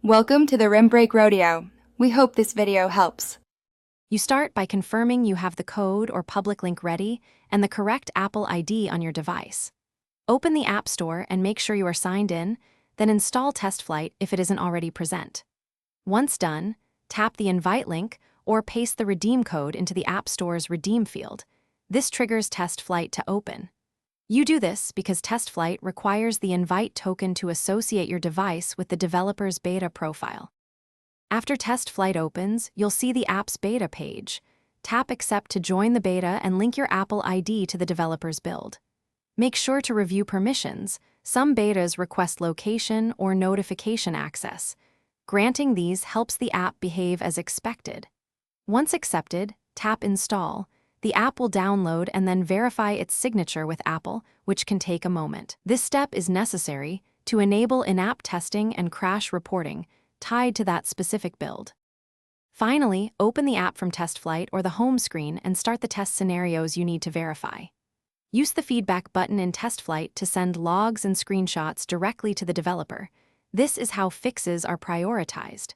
Welcome to the Rim Break Rodeo. We hope this video helps. You start by confirming you have the code or public link ready and the correct Apple ID on your device. Open the App Store and make sure you are signed in, then install Testflight if it isn't already present. Once done, tap the Invite link or paste the redeem code into the App Store's redeem field. This triggers Testflight to open. You do this because Testflight requires the invite token to associate your device with the developer's beta profile. After Testflight opens, you'll see the app's beta page. Tap Accept to join the beta and link your Apple ID to the developer's build. Make sure to review permissions. Some betas request location or notification access. Granting these helps the app behave as expected. Once accepted, tap Install. The app will download and then verify its signature with Apple, which can take a moment. This step is necessary to enable in-app testing and crash reporting tied to that specific build. Finally, open the app from Testflight or the home screen and start the test scenarios you need to verify. Use the feedback button in Testflight to send logs and screenshots directly to the developer. This is how fixes are prioritized.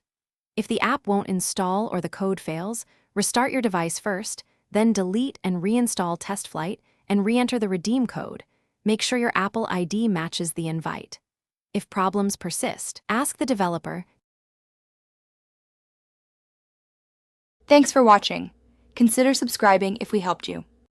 If the app won't install or the code fails, restart your device first, then delete and reinstall Testflight and re-enter the redeem code. Make sure your Apple ID matches the invite. If problems persist, ask the developer. Thanks for watching. Consider subscribing if we helped you.